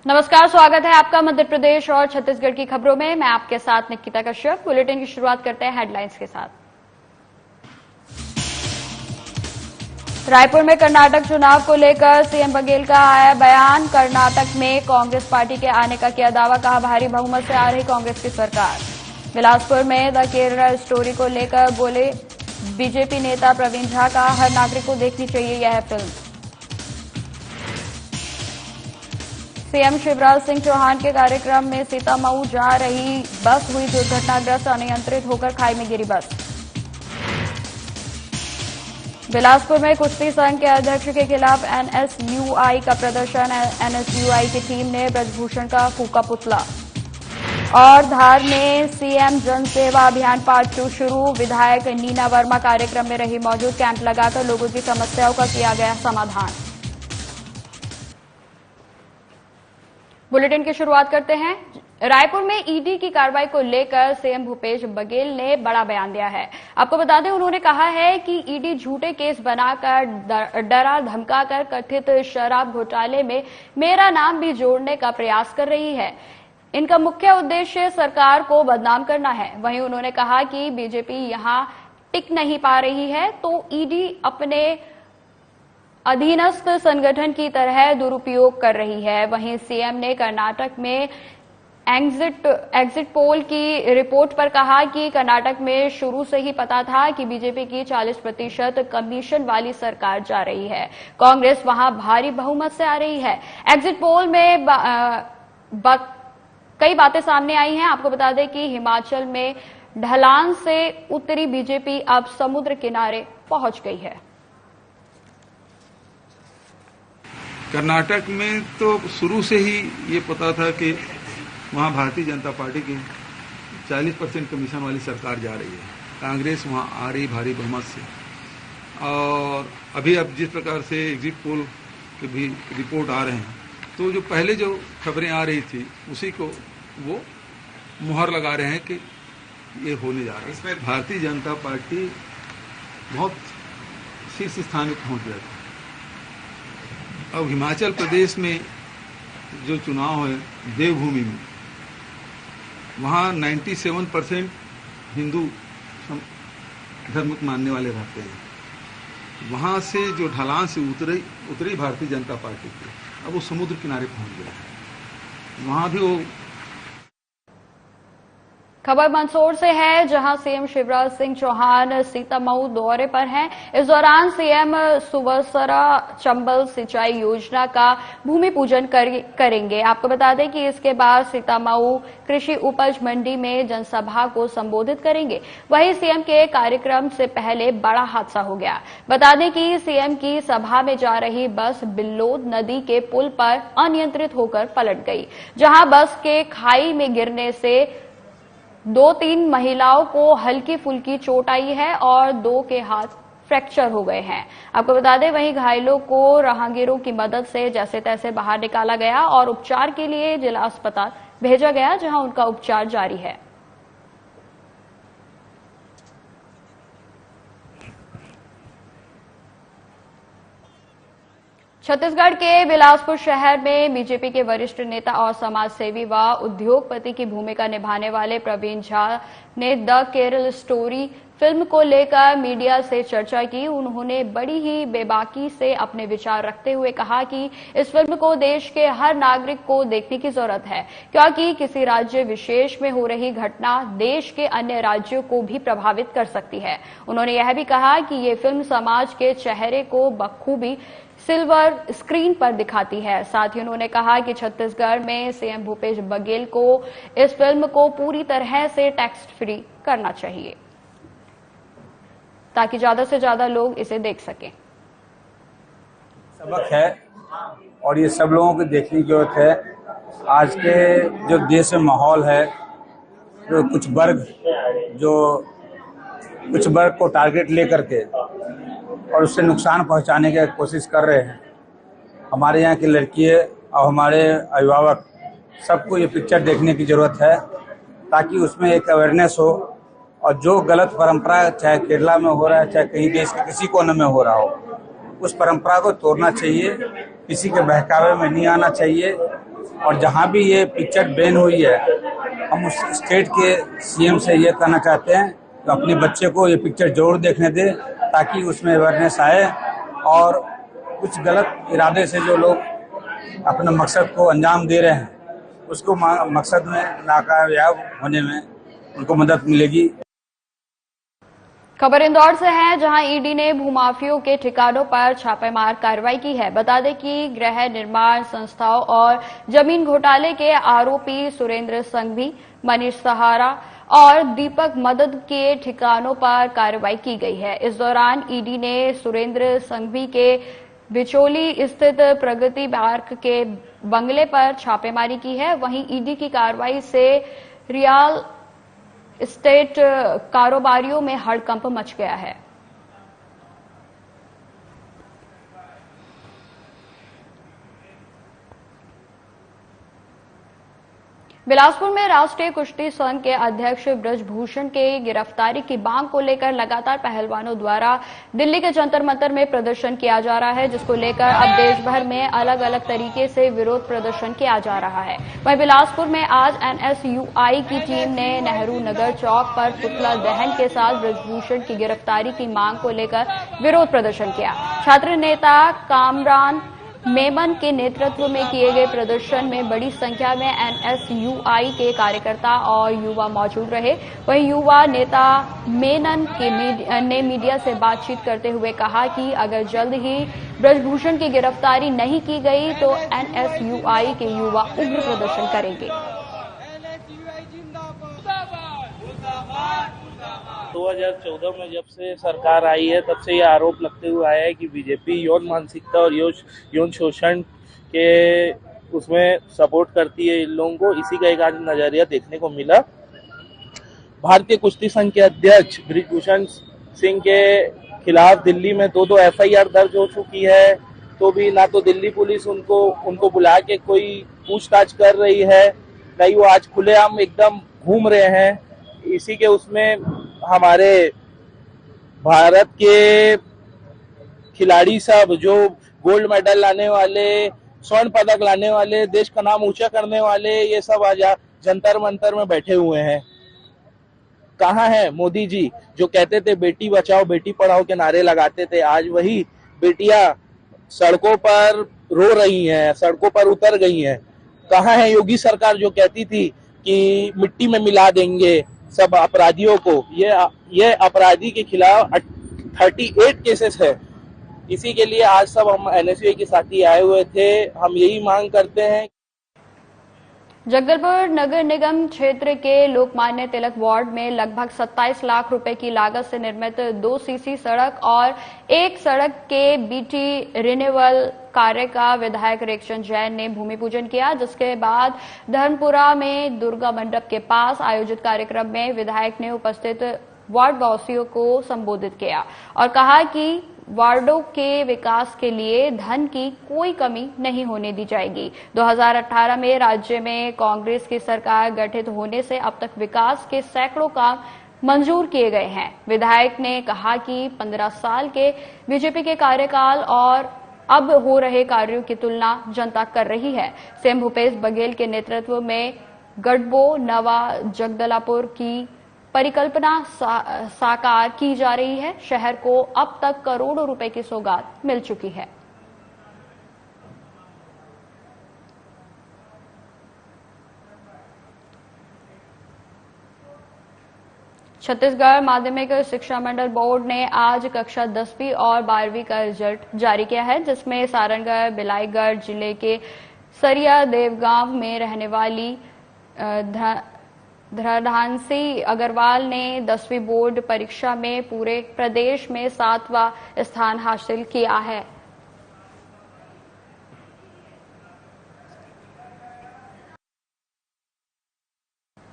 नमस्कार, स्वागत है आपका मध्य प्रदेश और छत्तीसगढ़ की खबरों में। मैं आपके साथ निकिता कश्यप। बुलेटिन की शुरुआत करते हैं हेडलाइंस के साथ। रायपुर में कर्नाटक चुनाव को लेकर सीएम बघेल का आया बयान। कर्नाटक में कांग्रेस पार्टी के आने का किया दावा, कहा भारी बहुमत से आ रही कांग्रेस की सरकार। बिलासपुर में द केरला स्टोरी को लेकर बोले बीजेपी नेता प्रवीण झा, का हर नागरिक को देखनी चाहिए यह फिल्म। सीएम शिवराज सिंह चौहान के कार्यक्रम में सीतामऊ जा रही बस हुई दुर्घटनाग्रस्त, अनियंत्रित होकर खाई में गिरी बस। बिलासपुर में कुश्ती संघ के अध्यक्ष के खिलाफ एनएसयूआई का प्रदर्शन। एनएसयूआई की टीम ने ब्रजभूषण का फूका पुतला। और धार में सीएम जन सेवा अभियान पार्ट 2 शुरू। विधायक नीना वर्मा कार्यक्रम में रही मौजूद। कैंप लगाकर लोगों की समस्याओं का किया गया समाधान। बुलेटिन की शुरुआत करते हैं। रायपुर में ईडी की कार्रवाई को लेकर सीएम भूपेश बघेल ने बड़ा बयान दिया है। आपको बता दें, उन्होंने कहा है कि ईडी झूठे केस बनाकर डरा धमकाकर कथित शराब घोटाले में मेरा नाम भी जोड़ने का प्रयास कर रही है। इनका मुख्य उद्देश्य सरकार को बदनाम करना है। वहीं उन्होंने कहा कि बीजेपी यहां टिक नहीं पा रही है तो ईडी अपने अधीनस्थ संगठन की तरह दुरुपयोग कर रही है। वहीं सीएम ने कर्नाटक में एग्जिट पोल की रिपोर्ट पर कहा कि कर्नाटक में शुरू से ही पता था कि बीजेपी की 40% कमीशन वाली सरकार जा रही है। कांग्रेस वहां भारी बहुमत से आ रही है। एग्जिट पोल में कई बातें सामने आई हैं। आपको बता दें कि हिमाचल में ढलान से उतरी बीजेपी अब समुद्र किनारे पहुंच गई है। कर्नाटक में तो शुरू से ही ये पता था कि वहाँ भारतीय जनता पार्टी की 40% कमीशन वाली सरकार जा रही है। कांग्रेस वहाँ आ रही भारी बहुमत से। और अभी अब जिस प्रकार से एग्जिट पोल के भी रिपोर्ट आ रहे हैं, तो जो पहले जो खबरें आ रही थी उसी को वो मुहर लगा रहे हैं कि ये होने जा रहा है। इसमें भारतीय जनता पार्टी बहुत शीर्ष स्थान में पहुँच गया था। अब हिमाचल प्रदेश में जो चुनाव है देवभूमि में, वहाँ 97% हिंदू धर्म मानने वाले रहते हैं। वहाँ से जो ढलान से उतरी भारतीय जनता पार्टी की, अब वो समुद्र किनारे पहुँच गया है। वहाँ भी वो खबर मंदसौर से है, जहां सीएम शिवराज सिंह चौहान सीतामऊ दौरे पर हैं। इस दौरान सीएम सुवसरा चंबल सिंचाई योजना का भूमि पूजन करेंगे। आपको बता दें कि इसके बाद सीतामऊ कृषि उपज मंडी में जनसभा को संबोधित करेंगे। वहीं सीएम के कार्यक्रम से पहले बड़ा हादसा हो गया। बता दें कि सीएम की सभा में जा रही बस बिल्लोद नदी के पुल पर अनियंत्रित होकर पलट गई, जहां बस के खाई में गिरने से 2-3 महिलाओं को हल्की फुल्की चोट आई है और 2 के हाथ फ्रैक्चर हो गए हैं। आपको बता दें, वहीं घायलों को राहगीरों की मदद से जैसे तैसे बाहर निकाला गया और उपचार के लिए जिला अस्पताल भेजा गया, जहां उनका उपचार जारी है। छत्तीसगढ़ के बिलासपुर शहर में बीजेपी के वरिष्ठ नेता और समाज सेवी व उद्योगपति की भूमिका निभाने वाले प्रवीण झा ने द केरल स्टोरी फिल्म को लेकर मीडिया से चर्चा की। उन्होंने बड़ी ही बेबाकी से अपने विचार रखते हुए कहा कि इस फिल्म को देश के हर नागरिक को देखने की जरूरत है, क्योंकि किसी राज्य विशेष में हो रही घटना देश के अन्य राज्यों को भी प्रभावित कर सकती है। उन्होंने यह भी कहा कि ये फिल्म समाज के चेहरे को बखूबी सिल्वर स्क्रीन पर दिखाती है। साथ ही उन्होंने कहा कि छत्तीसगढ़ में सीएम भूपेश बघेल को इस फिल्म को पूरी तरह से टैक्स फ्री करना चाहिए, ताकि ज्यादा से ज्यादा लोग इसे देख सकें। सबक है और ये सब लोगों को देखने की जरूरत है। आज के जो देश में माहौल है, तो कुछ वर्ग को टारगेट लेकर के और उससे नुकसान पहुंचाने की कोशिश कर रहे हैं। हमारे यहाँ की लड़कियाँ और हमारे अभिभावक सबको ये पिक्चर देखने की ज़रूरत है, ताकि उसमें एक अवेयरनेस हो और जो गलत परंपरा चाहे केरला में हो रहा है, चाहे कहीं देश के किसी कोने में हो रहा हो, उस परंपरा को तोड़ना चाहिए। किसी के बहकावे में नहीं आना चाहिए। और जहाँ भी ये पिक्चर बैन हुई है, हम उस स्टेट के सीएम से ये कहना चाहते हैं कि अपने बच्चे को ये पिक्चर जरूर देखने दे, ताकि उसमें अवेयरनेस आए और कुछ गलत इरादे से जो लोग अपने मकसद को अंजाम दे रहे हैं, उसको मकसद में नाकामयाब होने में उनको मदद मिलेगी। खबर इंदौर से है, जहां ईडी ने भूमाफियों के ठिकानों पर छापेमार कार्रवाई की है। बता दें कि गृह निर्माण संस्थाओं और जमीन घोटाले के आरोपी सुरेंद्र संघवी, मनीष सहारा और दीपक मदद के ठिकानों पर कार्रवाई की गई है। इस दौरान ईडी ने सुरेंद्र संघवी के बिचौली स्थित प्रगति पार्क के बंगले पर छापेमारी की है। वहीं ईडी की कार्रवाई से रियल एस्टेट कारोबारियों में हड़कंप मच गया है। बिलासपुर में राष्ट्रीय कुश्ती संघ के अध्यक्ष ब्रजभूषण के गिरफ्तारी की मांग को लेकर लगातार पहलवानों द्वारा दिल्ली के जंतर मंतर में प्रदर्शन किया जा रहा है, जिसको लेकर अब देश भर में अलग अलग तरीके से विरोध प्रदर्शन किया जा रहा है। वहीं बिलासपुर में आज एनएसयूआई की टीम ने नेहरू नगर चौक पर पुतला दहन के साथ ब्रजभूषण की गिरफ्तारी की मांग को लेकर विरोध प्रदर्शन किया। छात्र नेता कामरान मेमन के नेतृत्व में किए गए प्रदर्शन में बड़ी संख्या में एनएसयूआई के कार्यकर्ता और युवा मौजूद रहे। वहीं युवा नेता मेनन ने मीडिया से बातचीत करते हुए कहा कि अगर जल्द ही ब्रजभूषण की गिरफ्तारी नहीं की गई तो एनएसयूआई के युवा उग्र प्रदर्शन करेंगे। 2014 में जब से सरकार आई है, तब से ये आरोप लगते हुए आया है कि बीजेपी यौन मानसिकता और यौन शोषण के उसमें सपोर्ट करती है इन लोगों को। इसी का एक आज नजरिया देखने को मिला। भारतीय कुश्ती संघ के अध्यक्ष ब्रजभूषण सिंह के खिलाफ दिल्ली में 2 एफआईआर दर्ज हो चुकी है, तो भी ना तो दिल्ली पुलिस उनको बुला के कोई पूछताछ कर रही है, ना ही वो आज खुलेआम एकदम घूम रहे हैं। इसी के उसमें हमारे भारत के खिलाड़ी सब जो गोल्ड मेडल लाने वाले, स्वर्ण पदक लाने वाले, देश का नाम ऊंचा करने वाले, ये सब आज जंतर मंतर में बैठे हुए हैं। कहाँ है मोदी जी जो कहते थे बेटी बचाओ बेटी पढ़ाओ के नारे लगाते थे? आज वही बेटियां सड़कों पर रो रही हैं, सड़कों पर उतर गई हैं। कहाँ है योगी सरकार जो कहती थी कि मिट्टी में मिला देंगे सब अपराधियों को? ये अपराधी के खिलाफ 38 केसेस है। इसी के लिए आज सब हम एनएसयूआई के साथी आए हुए थे। हम यही मांग करते हैं। जगदलपुर नगर निगम क्षेत्र के लोकमान्य तिलक वार्ड में लगभग 27 लाख रुपए की लागत से निर्मित 2 सीसी सड़क और 1 सड़क के बीटी रिन्यूअल कार्य का विधायक रेखचंद जैन ने भूमि पूजन किया, जिसके बाद धर्मपुरा में दुर्गा मंडप के पास आयोजित कार्यक्रम में विधायक ने उपस्थित वार्ड वासियों को संबोधित किया और कहा कि वार्डों के विकास के लिए धन की कोई कमी नहीं होने दी जाएगी। 2018 में राज्य में कांग्रेस की सरकार गठित होने से अब तक विकास के सैकड़ों काम मंजूर किए गए हैं। विधायक ने कहा कि 15 साल के बीजेपी के कार्यकाल और अब हो रहे कार्यों की तुलना जनता कर रही है। सीएम भूपेश बघेल के नेतृत्व में गढ़बो नवा जगदलापुर की परिकल्पना साकार की जा रही है। शहर को अब तक करोड़ों रुपए की सौगात मिल चुकी है। छत्तीसगढ़ माध्यमिक शिक्षा मंडल बोर्ड ने आज कक्षा 10वीं और 12वीं का रिजल्ट जारी किया है, जिसमें सारंगढ़ बिलाईगढ़ जिले के सरिया देवगांव में रहने वाली धराधांसी अग्रवाल ने 10वीं बोर्ड परीक्षा में पूरे प्रदेश में 7वां स्थान हासिल किया है।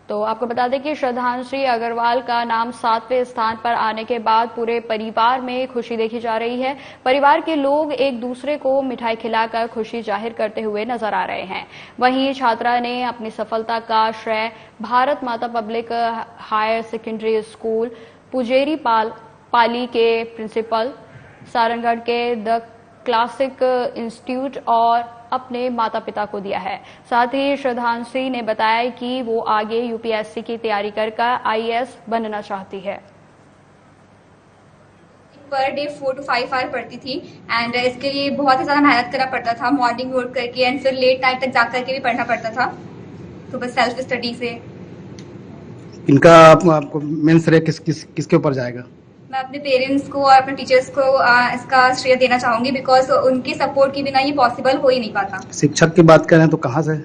तो आपको बता दें कि श्रद्धांशी अग्रवाल का नाम 7वें स्थान पर आने के बाद पूरे परिवार में खुशी देखी जा रही है। परिवार के लोग एक दूसरे को मिठाई खिलाकर खुशी जाहिर करते हुए नजर आ रहे हैं। वहीं छात्रा ने अपनी सफलता का श्रेय Bharat Mata public higher secondary school Pujeri Pali के प्रिंसिपल, सारंगढ़ के द क्लासिक इंस्टीट्यूट और अपने माता पिता को दिया है। साथ ही श्रद्धांशी ने बताया कि वो आगे यूपीएससी की तैयारी कर आईएएस बनना चाहती है। पर डे 4 to 5 आवर पढ़ती थी एंड इसके लिए बहुत ही ज्यादा मेहनत करना पड़ता था, मॉर्निंग वर्क करके एंड फिर लेट नाइट तक जाकर के भी पढ़ना पड़ता था। तो बस सेल्फ स्टडी से इनका आपको मेन श्रेय किसके ऊपर जाएगा? मैं अपने पेरेंट्स को और अपने टीचर्स को इसका श्रेय देना चाहूंगी, बिकॉज उनके सपोर्ट के बिना ये पॉसिबल हो ही नहीं पाता। शिक्षक की बात करें तो कहाँ से?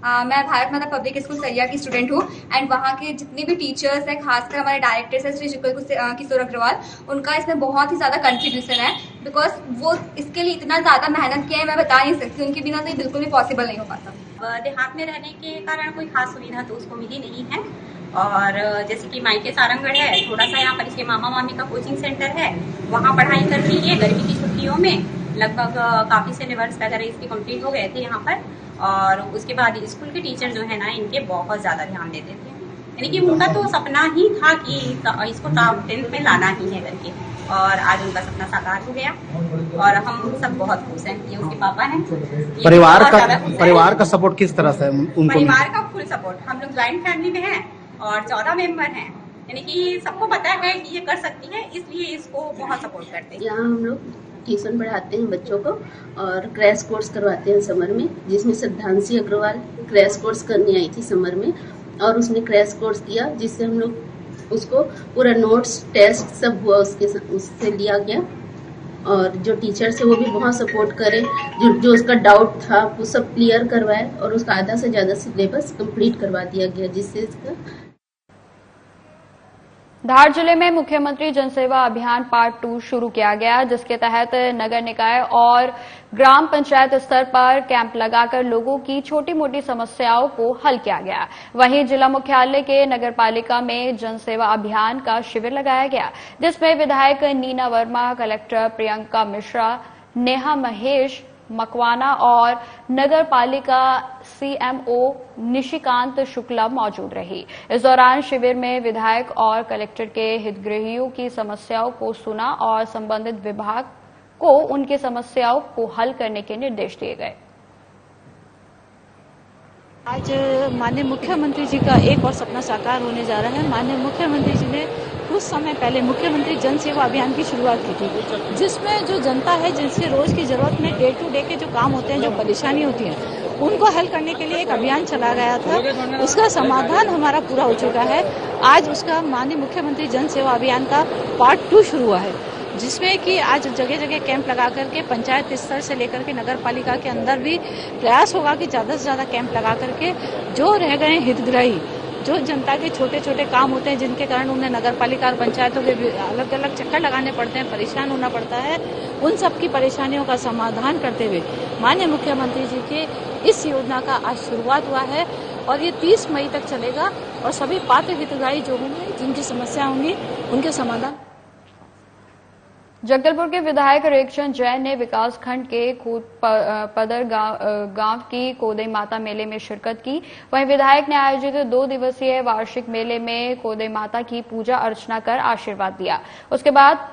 मैं भारत माता पब्लिक स्कूल सरिया की स्टूडेंट हूँ एंड वहाँ के जितने भी टीचर्स हैं, खासकर हमारे डायरेक्टर्स हैं श्री शुक्ल किशोर अग्रवाल, उनका इसमें बहुत ही ज्यादा कंट्रीब्यूशन है, बिकॉज वो इसके लिए इतना ज्यादा मेहनत किया है, मैं बता नहीं सकती। उनके बिना तो ये बिल्कुल भी पॉसिबल नहीं हो पाता। देहात में रहने के कारण कोई खास सुविधा तो उसको मिली नहीं है, और जैसे कि मायके सारंगगढ़ है, थोड़ा सा यहाँ पर इसके मामा मामी का कोचिंग सेंटर है, वहाँ पढ़ाई कर रही है। गर्मी की छुट्टियों में लगभग काफी सिलेबस वगैरह इसके कंप्लीट हो गए थे यहाँ पर, और उसके बाद स्कूल के टीचर जो है ना, इनके बहुत ज्यादा ध्यान देते थे। यानी कि उनका तो सपना ही था कि इसको टॉप 10 में लाना ही है करके, और आज उनका सपना साकार हो गया और हम सब बहुत खुश हैं। ये उसके पापा हैं। परिवार का सपोर्ट किस तरह से उनको? परिवार का फुल सपोर्ट। हम लोग ज्वाइंट फैमिली में हैं और 14 मेंबर हैं, यानी कि सबको पता है कि ये कर सकती है, इसलिए इसको बहुत सपोर्ट करते हैं। यहाँ हम लोग ट्यूशन पढ़ाते हैं बच्चों को और क्रैश कोर्स करवाते हैं समर में, जिसमें श्रद्धांशी अग्रवाल क्रैश कोर्स करने आई थी समर में, और उसने क्रैश कोर्स किया, जिससे हम लोग उसको पूरा नोट्स टेस्ट सब हुआ उससे लिया गया, और जो टीचर्स है वो भी बहुत सपोर्ट करे। जो उसका डाउट था वो सब क्लियर करवाए और उसका आधा से ज्यादा सिलेबस कंप्लीट करवा दिया गया, जिससे इसका। धार जिले में मुख्यमंत्री जनसेवा अभियान पार्ट 2 शुरू किया गया, जिसके तहत नगर निकाय और ग्राम पंचायत स्तर पर कैंप लगाकर लोगों की छोटी मोटी समस्याओं को हल किया गया। वहीं जिला मुख्यालय के नगर पालिका में जनसेवा अभियान का शिविर लगाया गया, जिसमें विधायक नीना वर्मा, कलेक्टर प्रियंका मिश्रा, नेहा महेश मकवाना और नगर पालिका सीएमओ निशिकांत शुक्ला मौजूद रही। इस दौरान शिविर में विधायक और कलेक्टर के हितग्राहियों की समस्याओं को सुना और संबंधित विभाग को उनकी समस्याओं को हल करने के निर्देश दिए गए। आज माननीय मुख्यमंत्री जी का एक और सपना साकार होने जा रहा है। माननीय मुख्यमंत्री जी ने कुछ समय पहले मुख्यमंत्री जन सेवा अभियान की शुरुआत की थी, जिसमें जो जनता है, जिनसे रोज की जरूरत में डे टू डे के जो काम होते हैं, जो परेशानी होती है, उनको हल करने के लिए एक अभियान चला गया था। उसका समाधान हमारा पूरा हो चुका है। आज उसका माननीय मुख्यमंत्री जन सेवा अभियान का पार्ट 2 शुरू हुआ है, जिसमें कि आज जगह जगह कैंप लगा करके पंचायत स्तर से लेकर के नगर पालिका के अंदर भी प्रयास होगा कि ज्यादा से ज्यादा कैंप लगा करके जो रह गए हितग्राही, जो जनता के छोटे छोटे काम होते हैं, जिनके कारण उन्हें नगर पालिका और पंचायतों के अलग अलग चक्कर लगाने पड़ते हैं, परेशान होना पड़ता है, उन सब की परेशानियों का समाधान करते हुए माननीय मुख्यमंत्री जी के इस योजना का आज शुरुआत हुआ है और ये 30 मई तक चलेगा और सभी पात्र हितग्राही जो होंगे, जिनकी समस्या होंगी, उनके समाधान। जगदलपुर के विधायक रेखचंद जैन ने विकासखंड के पदर गांव की कोदई माता मेले में शिरकत की। वहीं विधायक ने आयोजित 2 दिवसीय वार्षिक मेले में कोदई माता की पूजा अर्चना कर आशीर्वाद दिया। उसके बाद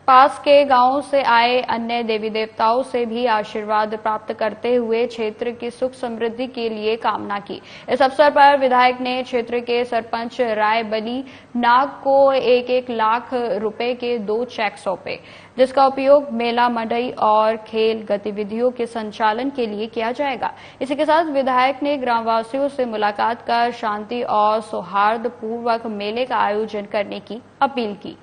पास के गांवों से आए अन्य देवी देवताओं से भी आशीर्वाद प्राप्त करते हुए क्षेत्र की सुख समृद्धि के लिए कामना की। इस अवसर पर विधायक ने क्षेत्र के सरपंच राय बली नाग को 1-1 लाख रुपए के 2 चेक सौंपे, जिसका उपयोग मेला मंडई और खेल गतिविधियों के संचालन के लिए किया जाएगा। इसी के साथ विधायक ने ग्रामवासियों से मुलाकात कर शांति और सौहार्दपूर्वक मेले का आयोजन करने की अपील की।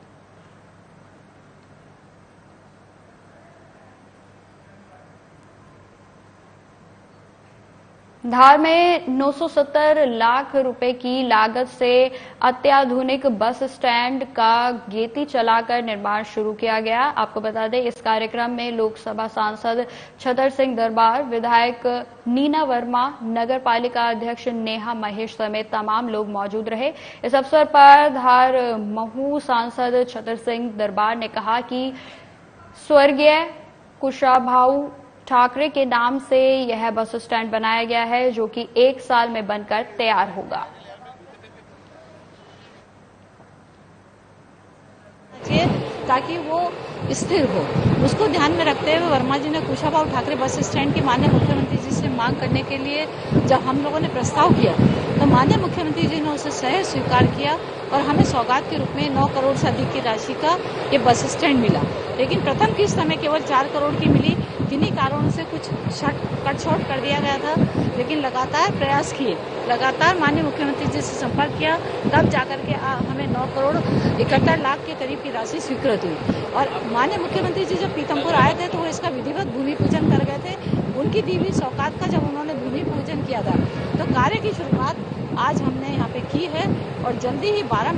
धार में 970 लाख रुपए की लागत से अत्याधुनिक बस स्टैंड का गेती चलाकर निर्माण शुरू किया गया। आपको बता दें, इस कार्यक्रम में लोकसभा सांसद छतर सिंह दरबार, विधायक नीना वर्मा, नगर पालिका अध्यक्ष नेहा महेश समेत तमाम लोग मौजूद रहे। इस अवसर पर धार महू सांसद छतर सिंह दरबार ने कहा कि स्वर्गीय कुशाभाऊ ठाकरे के नाम से यह बस स्टैंड बनाया गया है, जो कि 1 साल में बनकर तैयार होगा। ताकि वो स्थिर हो, उसको ध्यान में रखते हुए वर्मा जी ने कुशाभाऊ ठाकरे बस स्टैंड की माननीय मुख्यमंत्री जी से मांग करने के लिए जब हम लोगों ने प्रस्ताव किया तो माननीय मुख्यमंत्री जी ने उसे सहज स्वीकार किया और हमें सौगात के रूप में 9 करोड़ से अधिक की राशि का ये बस स्टैंड मिला। लेकिन प्रथम किस्त हमें केवल 4 करोड़ की मिली। किन्हीं कारणों से कुछ कट शॉर्ट कर दिया गया था, लेकिन लगातार प्रयास किए, लगातार माननीय मुख्यमंत्री जी से संपर्क किया, तब जाकर के हमें 9 करोड़ 71 लाख के करीब की राशि स्वीकृत हुई। और माननीय मुख्यमंत्री जी जब पीतमपुर आए थे तो वो इसका विधिवत भूमि पूजन कर गए थे। उनकी दी हुई सौगात का जब उन्होंने भूमि पूजन किया था तो कार्य की शुरुआत आज हमने यहाँ पे की है और जल्दी ही 12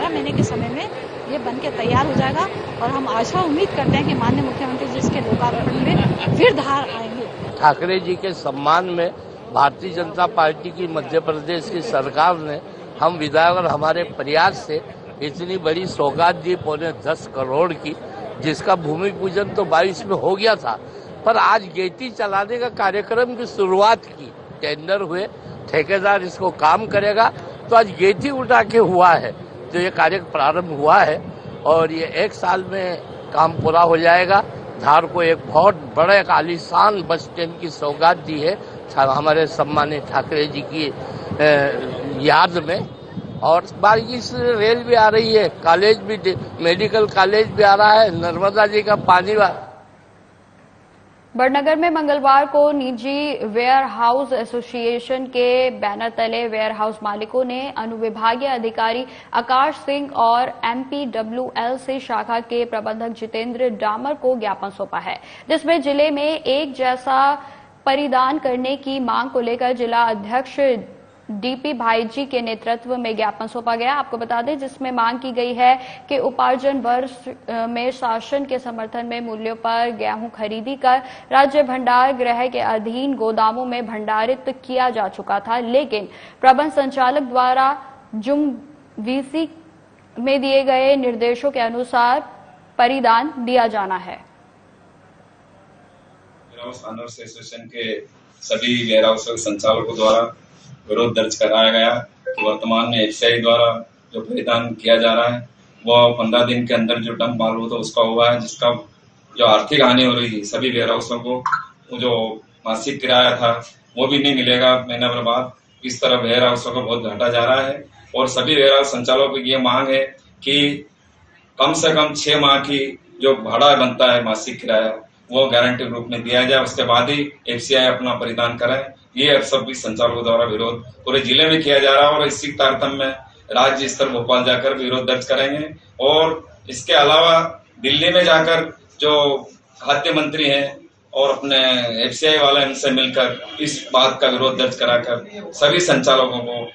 महीने के समय में ये बन के तैयार हो जाएगा और हम आशा उम्मीद करते हैं कि माननीय मुख्यमंत्री जी इसके लोकार्पण में फिर धार आएंगे। ठाकरे जी के सम्मान में भारतीय जनता पार्टी की मध्य प्रदेश की सरकार ने हम विधायक और हमारे प्रयास से इतनी बड़ी सौगात दी 10 करोड़ की, जिसका भूमि पूजन तो 22 में हो गया था, पर आज गेटी चलाने का कार्यक्रम की शुरुआत की। टेंडर हुए, ठेकेदार इसको काम करेगा, तो आज गेटी उठा के हुआ है, तो ये कार्य प्रारंभ हुआ है और ये 1 साल में काम पूरा हो जाएगा। धार को एक बहुत बड़े आलीशान बस स्टैंड की सौगात दी है हमारे सम्मानित ठाकरे जी की याद में। और बाकी से रेल भी आ रही है, कॉलेज भी, मेडिकल कॉलेज भी आ रहा है, नर्मदा जी का पानी। बड़नगर में मंगलवार को निजी वेयर हाउस एसोसिएशन के बैनर तले वेयर हाउस मालिकों ने अनुविभागीय अधिकारी आकाश सिंह और MPWLC शाखा के प्रबंधक जितेंद्र डामर को ज्ञापन सौंपा है, जिसमें जिले में एक जैसा परिधान करने की मांग को लेकर जिला अध्यक्ष DP भाईजी के नेतृत्व में ज्ञापन सौंपा गया। आपको बता दें, जिसमें मांग की गई है कि उपार्जन वर्ष में शासन के समर्थन में मूल्यों पर गेहूं खरीदी कर राज्य भंडार गृह के अधीन गोदामों में भंडारित किया जा चुका था, लेकिन प्रबंध संचालक द्वारा जुम VC में दिए गए निर्देशों के अनुसार परिधान दिया जाना है। एसोसिएशन के सभी वेयर हाउस संचालकों द्वारा विरोध दर्ज कराया गया कि वर्तमान में FCI द्वारा जो परिधान किया जा रहा है वो 15 दिन के अंदर जो डंप माल होता उसका हुआ है, जिसका जो आर्थिक हानि हो रही है सभी वेयर हाउसों को। वो जो मासिक किराया था वो भी नहीं मिलेगा महीना भर बाद। इस तरह वेयर हाउसों को बहुत घाटा जा रहा है और सभी वेयर हाउस संचालकों की ये मांग है कि कम से कम 6 माह की जो भाड़ा बनता है मासिक किराया वो गारंटी रूप में दिया जाए, उसके बाद ही FCI अपना परिधान कराए। ये सभी संचालकों द्वारा विरोध पूरे जिले में किया जा रहा है और इसी तारतम्य में राज्य स्तर भोपाल जाकर विरोध दर्ज करेंगे। और इसके अलावा दिल्ली में जाकर जो खाद्य मंत्री हैं और अपने FCI वाले इनसे मिलकर इस बात का विरोध दर्ज कराकर सभी संचालकों को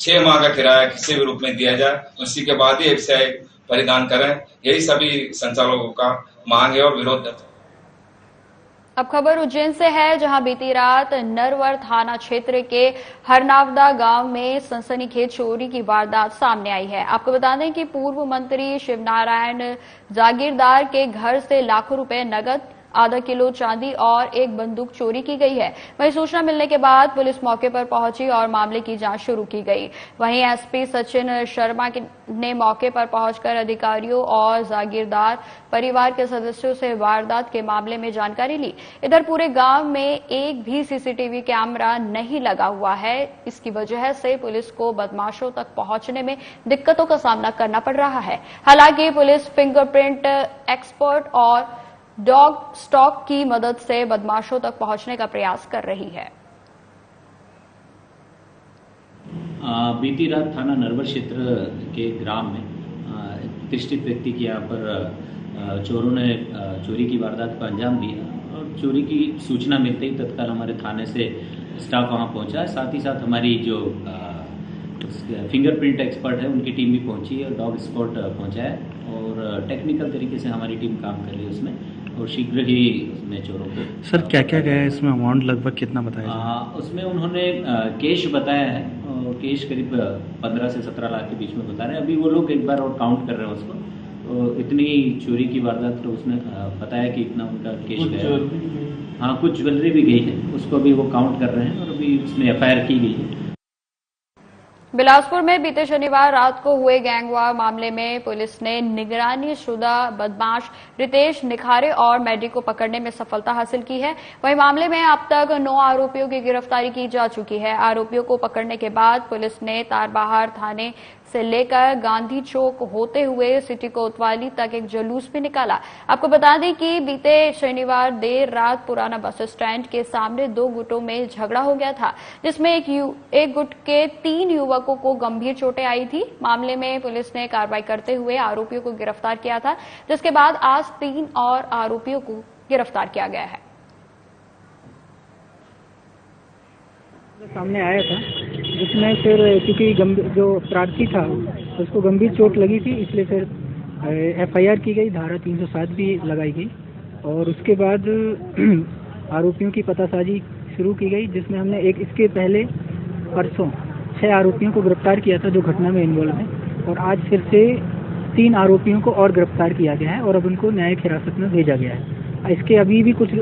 6 माह का किराया किसी भी रूप में दिया जाए, उसी के बाद ही FCI परिधान करें। यही सभी संचालकों का मांग है और विरोध दर्ज। अब खबर उज्जैन से है, जहां बीती रात नरवर थाना क्षेत्र के हरनावदा गांव में सनसनीखेज चोरी की वारदात सामने आई है। आपको बता दें कि पूर्व मंत्री शिवनारायण जागीरदार के घर से लाखों रुपए नगद, आधा किलो चांदी और एक बंदूक चोरी की गई है। वहीं सूचना मिलने के बाद पुलिस मौके पर पहुंची और मामले की जांच शुरू की गई। वहीं SP सचिन शर्मा ने मौके पर पहुंचकर अधिकारियों और जागीरदार परिवार के सदस्यों से वारदात के मामले में जानकारी ली। इधर पूरे गांव में एक भी CCTV कैमरा नहीं लगा हुआ है। इसकी वजह से पुलिस को बदमाशों तक पहुंचने में दिक्कतों का सामना करना पड़ रहा है। हालांकि पुलिस फिंगरप्रिंट एक्सपर्ट और डॉग स्टॉक की मदद से बदमाशों तक पहुंचने का प्रयास कर रही है। बीती रात थाना नरवर क्षेत्र के ग्राम में प्रतिष्ठित व्यक्ति के यहाँ पर चोरों ने चोरी की वारदात को अंजाम दिया और चोरी की सूचना मिलते ही तत्काल हमारे थाने से स्टाफ वहाँ पहुँचा है। साथ ही साथ हमारी जो फिंगरप्रिंट एक्सपर्ट है उनकी टीम भी पहुँची और डॉग स्पॉट पहुँचा है और टेक्निकल तरीके से हमारी टीम काम कर रही है उसमें और शीघ्र ही उसमें चोरों को। सर क्या क्या गया है इसमें, अमाउंट लगभग कितना बताया? उसमें उन्होंने कैश बताया है और कैश करीब 15 से 17 लाख के बीच में बता रहे हैं। अभी वो लोग एक बार और काउंट कर रहे हैं उसको, तो इतनी चोरी की वारदात तो उसने बताया कि इतना उनका कैश गया। हाँ, कुछ ज्वेलरी भी गई है, उसको भी वो काउंट कर रहे हैं और अभी उसमें FIR की गई है। बिलासपुर में बीते शनिवार रात को हुए गैंगवार मामले में पुलिस ने निगरानी शुदा बदमाश रितेश निखारे और मैडी को पकड़ने में सफलता हासिल की है। वहीं मामले में अब तक 9 आरोपियों की गिरफ्तारी की जा चुकी है। आरोपियों को पकड़ने के बाद पुलिस ने तारबहार थाने से लेकर गांधी चौक होते हुए सिटी कोतवाली तक एक जुलूस भी निकाला। आपको बता दें कि बीते शनिवार देर रात पुराना बस स्टैंड के सामने 2 गुटों में झगड़ा हो गया था, जिसमें एक गुट के 3 युवकों को गंभीर चोटें आई थी। मामले में पुलिस ने कार्रवाई करते हुए आरोपियों को गिरफ्तार किया था, जिसके बाद आज 3 और आरोपियों को गिरफ्तार किया गया है। सामने आया था, जिसमें फिर क्योंकि जो प्रार्थी था उसको गंभीर चोट लगी थी, इसलिए फिर एफआईआर की गई, धारा 307 भी लगाई गई और उसके बाद आरोपियों की पतासाजी शुरू की गई, जिसमें हमने इसके पहले परसों 6 आरोपियों को गिरफ्तार किया था जो घटना में इन्वॉल्व हैं और आज फिर से 3 आरोपियों को और गिरफ्तार किया गया है और अब उनको न्यायिक हिरासत में भेजा गया है। इसके अभी भी कुछ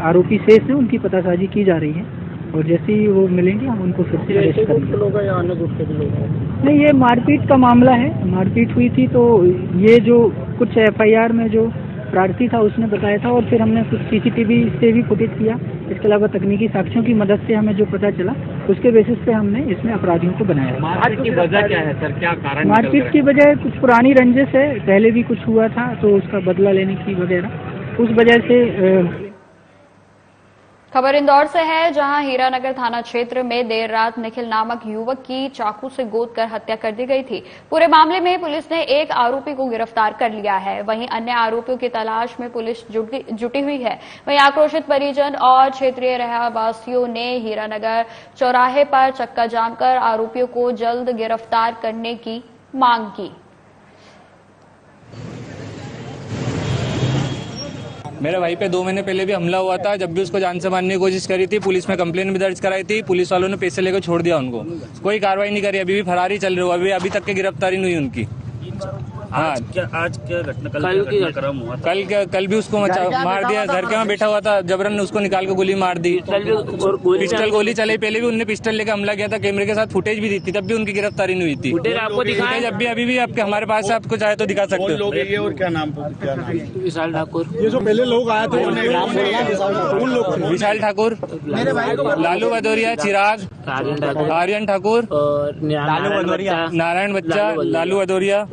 आरोपी शेष हैं, उनकी पतासाजी की जा रही है और जैसे ही वो मिलेंगे हम उनको फिर से अरेस्ट करेंगे। या अन्य गुट के लोग नहीं, ये मारपीट का मामला है। मारपीट हुई थी तो ये जो कुछ एफआईआर में जो प्रार्थी था उसने बताया था और फिर हमने कुछ सीसीटीवी से भी फुटेज किया। इसके अलावा तकनीकी साक्ष्यों की मदद से हमें जो पता चला उसके बेसिस पे हमने इसमें अपराधियों को बनाया। मारपीट की वजह क्या है सर, क्या कारण? मारपीट की वजह कुछ पुरानी रंजिश है, पहले भी कुछ हुआ था तो उसका बदला लेने की वगैरह, उस वजह से। खबर इंदौर से है, जहां हीरानगर थाना क्षेत्र में देर रात निखिल नामक युवक की चाकू से गोद कर हत्या कर दी गई थी। पूरे मामले में पुलिस ने एक आरोपी को गिरफ्तार कर लिया है। वहीं अन्य आरोपियों की तलाश में पुलिस जुटी हुई है। वहीं आक्रोशित परिजन और क्षेत्रीय रहवासियों ने हीरानगर चौराहे पर चक्का जाम कर आरोपियों को जल्द गिरफ्तार करने की मांग की। मेरे भाई पे 2 महीने पहले भी हमला हुआ था, जब भी उसको जान से मारने की कोशिश करी थी। पुलिस में कंप्लेन भी दर्ज कराई थी, पुलिस वालों ने पैसे लेकर छोड़ दिया उनको, कोई कार्रवाई नहीं करी। अभी भी फरार ही चल रहे हो, अभी तक की गिरफ्तारी नहीं हुई उनकी। हाँ, आज क्या घटना कल भी उसको मार दिया। घर के वहाँ बैठा हुआ था, जबरन ने उसको निकाल के गोली मार दी। पिस्टल गोली चलाई, पहले भी उनने पिस्टल लेकर हमला किया था। कैमरे के साथ फुटेज भी दी थी, तब भी उनकी गिरफ्तारी नहीं हुई थी। फुटेज अभी भी आपके हमारे पास है, आपको चाहे तो दिखा सकते हो। और क्या नाम? विशाल ठाकुर। ये जो पहले लोग आए थे उन लोग, विशाल ठाकुर, लालू भदौरिया, चिराग, आर्यन ठाकुर, नारायण बच्चा, लालू भदौरिया।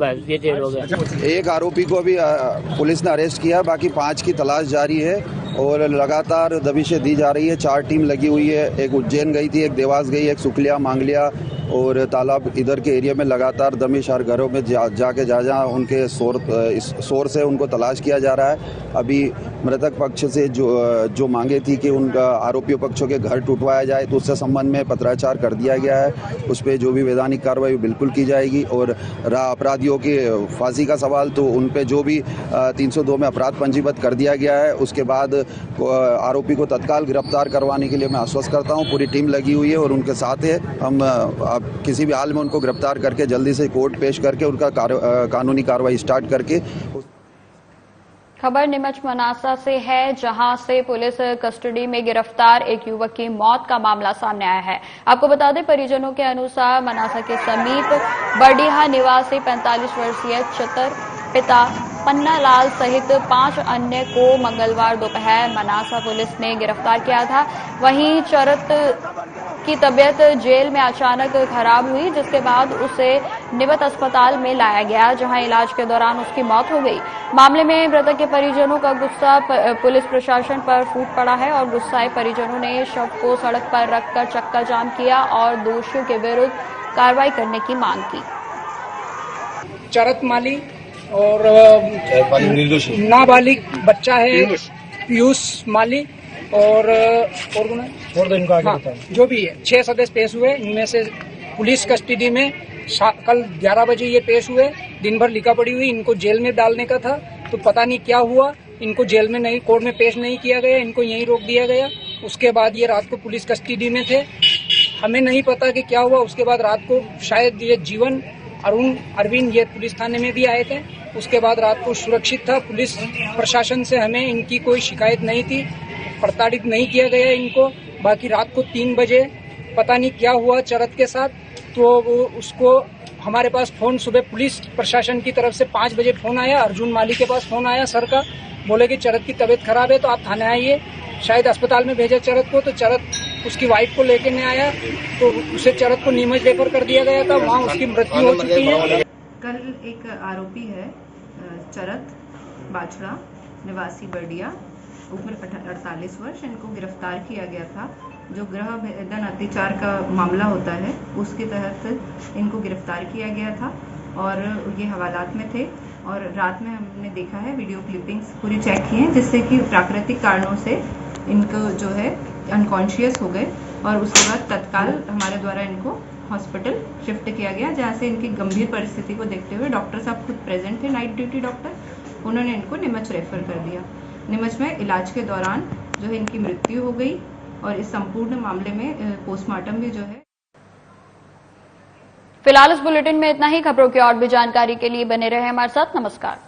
एक आरोपी को अभी पुलिस ने अरेस्ट किया, बाकी 5 की तलाश जारी है और लगातार दबिशें दी जा रही है। 4 टीम लगी हुई है, एक उज्जैन गई थी, एक देवास गई, एक सुखलिया, मांगलिया और तालाब इधर के एरिया में लगातार दमिश हर घरों में जाके जहाँ उनके सोर्स है उनको तलाश किया जा रहा है। अभी मृतक पक्ष से जो मांगे थी कि उनका आरोपियों पक्षों के घर टूटवाया जाए, तो उससे संबंध में पत्राचार कर दिया गया है। उस पर जो भी वैधानिक कार्रवाई बिल्कुल की जाएगी और अपराधियों की फांसी का सवाल, तो उन पर जो भी 302 में अपराध पंजीबद्ध कर दिया गया है। उसके बाद आरोपी को तत्काल गिरफ्तार करवाने के लिए मैं आश्वस्त करता हूं, पूरी टीम लगी हुई है और उनके साथ है। हम किसी भी हाल में उनको गिरफ्तार करके जल्दी से कोर्ट पेश करके उनका कानूनी कार्रवाई स्टार्ट करके। खबर नीमच मनासा से है, जहां से पुलिस कस्टडी में गिरफ्तार एक युवक की मौत का मामला सामने आया है। आपको बता दें, परिजनों के अनुसार मनासा के समीप बरडीहा निवासी 45 वर्षीय चतर पिता पन्ना लाल सहित 5 अन्य को मंगलवार दोपहर मनासा पुलिस ने गिरफ्तार किया था। वहीं चरत की तबीयत जेल में अचानक खराब हुई, जिसके बाद उसे निवत अस्पताल में लाया गया, जहां इलाज के दौरान उसकी मौत हो गई। मामले में मृतक के परिजनों का गुस्सा पुलिस प्रशासन पर फूट पड़ा है और गुस्साए परिजनों ने शव को सड़क पर रखकर चक्का जाम किया और दोषियों के विरुद्ध कार्रवाई करने की मांग की। चरत माली और नाबालिग बच्चा है पीयूष माली और जो भी है 6 सदस्य पेश हुए। इनमें से पुलिस कस्टडी में कल 11 बजे ये पेश हुए। दिन भर लिखा पड़ी हुई, इनको जेल में डालने का था तो पता नहीं क्या हुआ, इनको जेल में नहीं, कोर्ट में पेश नहीं किया गया, इनको यहीं रोक दिया गया। उसके बाद ये रात को पुलिस कस्टडी में थे, हमें नहीं पता कि क्या हुआ। उसके बाद रात को शायद ये जीवन अरविंद ये पुलिस थाने में भी आए थे। उसके बाद रात को सुरक्षित था। पुलिस प्रशासन से हमें इनकी कोई शिकायत नहीं थी, प्रताड़ित नहीं किया गया इनको। बाकी रात को 3 बजे पता नहीं क्या हुआ चरत के साथ, तो उसको हमारे पास फोन सुबह पुलिस प्रशासन की तरफ से 5 बजे फोन आया, अर्जुन माली के पास फोन आया सर का, बोले कि चरत की तबीयत खराब है तो आप थाने आइए। शायद अस्पताल में भेजा चरत को, तो चरत उसकी वाइफ को लेके नहीं आया, तो उसे चरत को नीमच रेफर कर दिया गया था, वहाँ उसकी मृत्यु हो चुकी है। कल एक आरोपी है चरत बाछड़ा निवासी बर्डिया, उम्र 48 वर्ष, इनको गिरफ्तार किया गया था। जो गृह भेदन अत्याचार का मामला होता है उसके तहत इनको गिरफ्तार किया गया था और ये हवालात में थे। और रात में हमने देखा है, वीडियो क्लिपिंग्स पूरी चेक की हैं, जिससे कि प्राकृतिक कारणों से इनको जो है अनकॉन्शियस हो गए और उसके बाद तत्काल हमारे द्वारा इनको हॉस्पिटल शिफ्ट किया गया, जहाँ से इनकी गंभीर परिस्थिति को देखते हुए डॉक्टर साहब खुद प्रेजेंट थे, नाइट ड्यूटी डॉक्टर, उन्होंने इनको नीमच रेफर कर दिया। नीमच में इलाज के दौरान जो है इनकी मृत्यु हो गई और इस संपूर्ण मामले में पोस्टमार्टम भी जो है। फिलहाल इस बुलेटिन में इतना ही। खबरों की और भी जानकारी के लिए बने रहे हमारे साथ। नमस्कार।